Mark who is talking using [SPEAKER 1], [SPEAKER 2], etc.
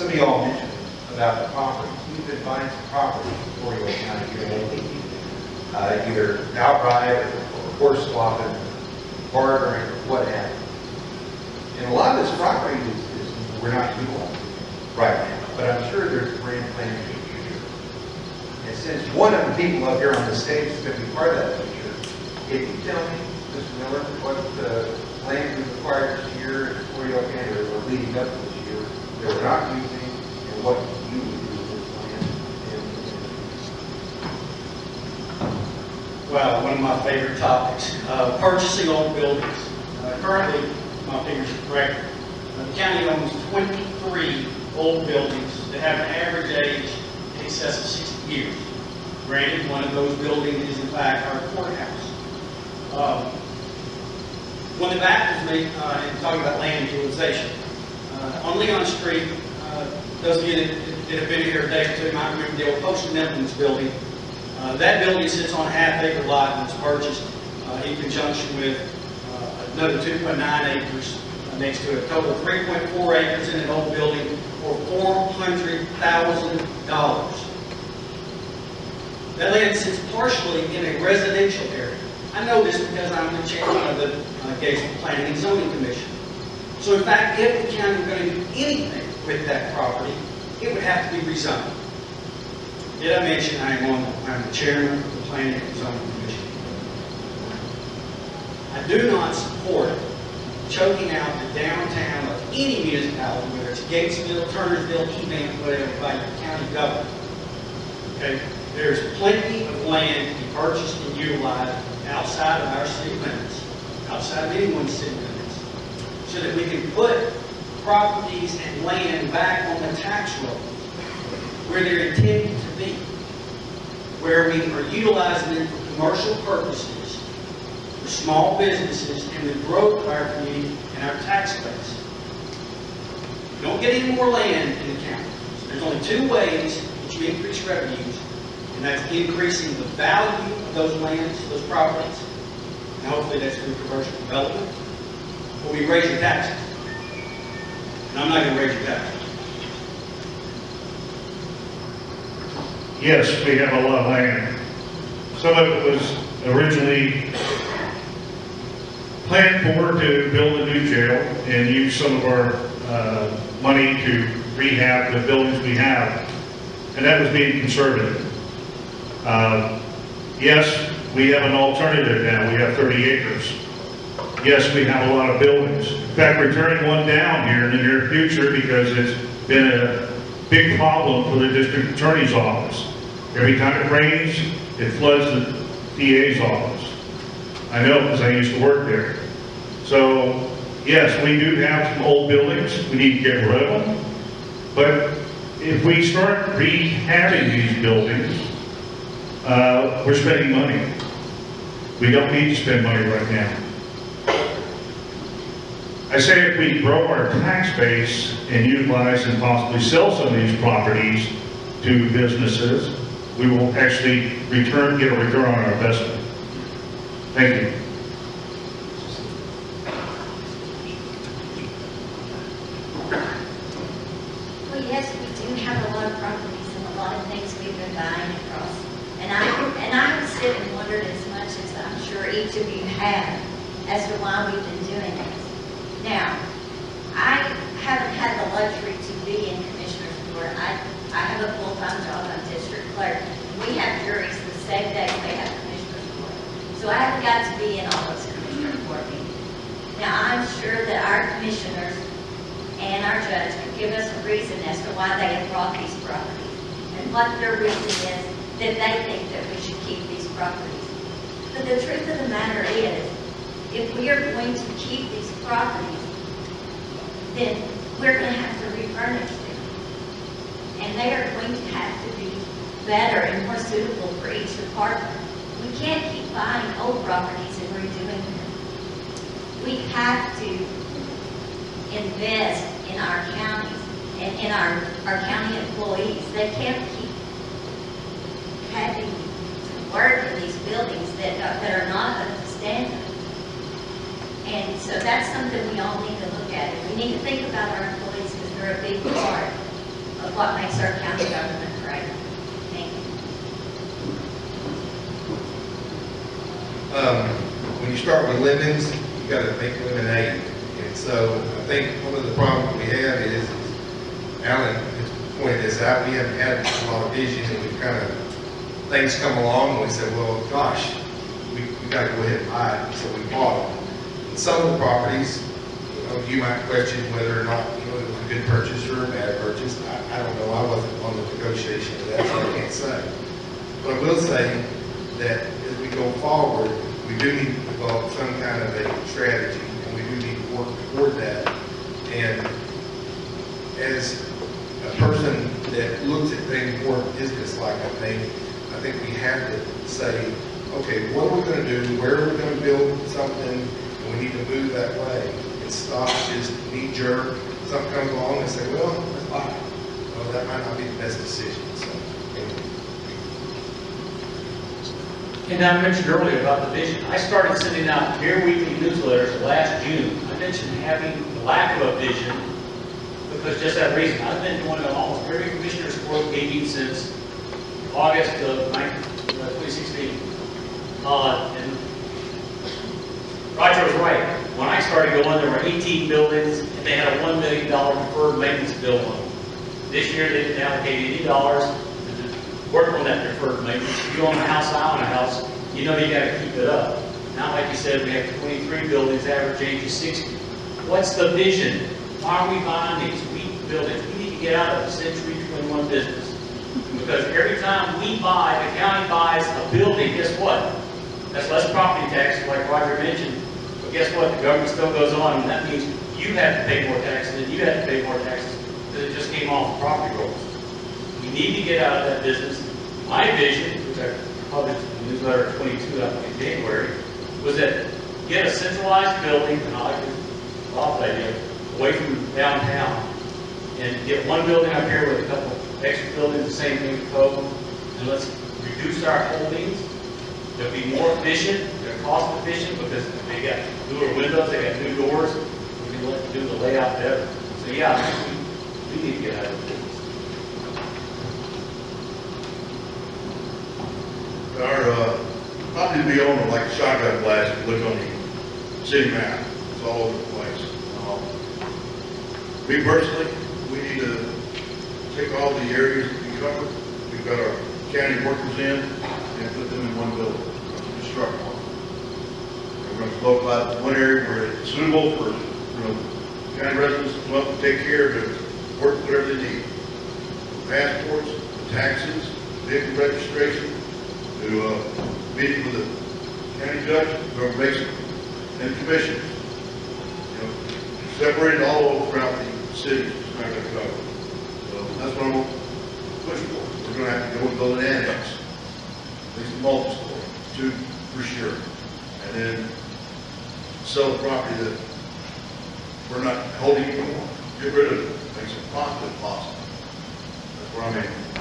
[SPEAKER 1] some of y'all mentioned about the property. We've been buying some property before you kind of get lately, either outright or horse swapping, bartering, or what have you. And a lot of this property is we're not utilizing right now, but I'm sure there's grand plans for the future. And since one of the people up here on the stage is going to be part of that future, can you tell me, Mr. Miller, what the land we acquired this year and 40 or leading up to this year that we're not using, and what you would do with this land?
[SPEAKER 2] Well, one of my favorite topics, purchasing old buildings. Currently, my figures are correct, the county owns 23 old buildings that have an average age in excess of 60 years. Granted, one of those buildings is in fact our courthouse. When the back was made, and talking about land utilization, on Leon Street, those of you that have been here a day or two might remember the old Post Netherlands building. That building sits on a half-acre lot and was purchased in conjunction with another 2.9 acres next to it. A total of 3.4 acres in an old building for $400,000. That land sits partially in a residential area. I know this because I'm the chairman of the Gatesville Planning and Zoning Commission. So in fact, if the county were going to do anything with that property, it would have to be rezoned. Did I mention I'm the chairman of the Planning and Zoning Commission? I do not support choking out the downtown of any municipality, whether it's Gatesville, Turnersville, Event, whatever, by the county government. Okay? There's plenty of land to be purchased and utilized outside of our city limits, outside of anyone's city limits, so that we can put properties and land back on the tax roll where they're intended to be, where we are utilizing them for commercial purposes, for small businesses, and the growth of our community and our tax base. You don't get any more land in the county. So there's only two ways that you increase revenues, and that's increasing the value of those lands, those properties, and hopefully that's through commercial development, or we raise your taxes. And I'm not going to raise your taxes.
[SPEAKER 3] Yes, we have a lot of land. Some of it was originally planned for to build a new jail and use some of our money to rehab the buildings we have. And that was being conservative. Yes, we have an alternative now. We have 30 acres. Yes, we have a lot of buildings. In fact, we're turning one down here in the near future because it's been a big problem for the district attorney's office. Every time it rains, it floods the DA's office. I know because I used to work there. So, yes, we do have some old buildings. We need to get rid of them. But if we start rehabbing these buildings, we're spending money. We don't need to spend money right now. I say if we grow our tax base and utilize and possibly sell some of these properties to businesses, we will actually get a return on our investment. Thank you.
[SPEAKER 4] Well, yes, we do have a lot of properties and a lot of things we've been buying across. And I sit and wondered as much as I'm sure each of you have as to why we've been doing this. Now, I haven't had the luxury to be in Commissioner's Court. I have a full-time job. I'm district clerk. We have juries the same day they have Commissioner's Court. So I haven't got to be in all those Commissioner Court meetings. Now, I'm sure that our commissioners and our judge can give us a reason as to why they have brought these properties and what their reason is that they think that we should keep these properties. But the truth of the matter is, if we are going to keep these properties, then we're going to have to refurnish them. And they are going to have to be better and more suitable for each department. We can't keep buying old properties and redoing them. We have to invest in our counties and in our county employees. They can't keep having to work in these buildings that are not up to standard. And so that's something we all need to look at. And we need to think about our employees because they're a big part of what makes our county government great. Thank you.
[SPEAKER 5] When you start with lemons, you got to make lemonade. And so I think one of the problems we have is Alan has pointed this out, we haven't had a lot of vision, and we've kind of, things come along and we say, well, gosh, we got to go ahead and buy it, so we bought them. And some of the properties, you might question whether or not, it was a good purchase or a bad purchase. I don't know, I wasn't on the negotiation of that, so I can't say. But I will say that as we go forward, we do need to develop some kind of a strategy, and we do need to work toward that. And as a person that looks at things more business-like, I think we have to say, okay, what are we going to do? Where are we going to build something? And we need to move that way and stop just knee-jerk. Something comes along and say, well, let's buy it. Well, that might not be the best decision. So, anyway.
[SPEAKER 6] And I mentioned earlier about the vision. I started sending out Beer Weekly newsletters last June. I mentioned having the lack of a vision because just that reason. I've been going to almost every commissioner's court meeting since August of 2016. And Roger was right. When I started going, there were 18 buildings, and they had a $1 million deferred maintenance bill on them. This year, they didn't allocate any dollars to work on that deferred maintenance. If you own a house, I own a house, you know you got to keep it up. Now, like you said, we have 23 buildings, average age is 60. What's the vision? Why are we buying these weak buildings? We need to get out of the Century 21 business. Because every time we buy, the county buys a building, guess what? That's less property tax, like Roger mentioned. But guess what? The government still goes on, and that means you have to pay more taxes, and you have to pay more taxes, because it just came off the property rolls. We need to get out of that business. My vision, which I published in the newsletter 22 up in January, was that get a centralized building, and I like this idea, away from downtown, and get one building up here with a couple extra buildings, the same thing with code, and let's reduce our holdings. They'll be more efficient, they're cost efficient because they got newer windows, they got new doors, we can let them do the layout better. So yeah, I think we need to get out of the business.
[SPEAKER 7] Our property we own are like a shotgun blast. If you look on the city map, it's all over the place. Me personally, we need to take all the areas that we covered. We've got our county workers in and put them in one building, construct one. And we're going to look at one area where it's suitable for, county residents to come up and take care of it, work whatever they need. Passports, taxes, vehicle registration, to meeting with the county judge, probation, and commissioners. Separated all over throughout the city, it's not going to cover. So that's what I'm going to push for. We're going to have to go and build an annex, at least a multi-story, 2 for sure, and then sell the property that we're not holding anymore. Get rid of it, make some profit possible. That's where I'm aiming.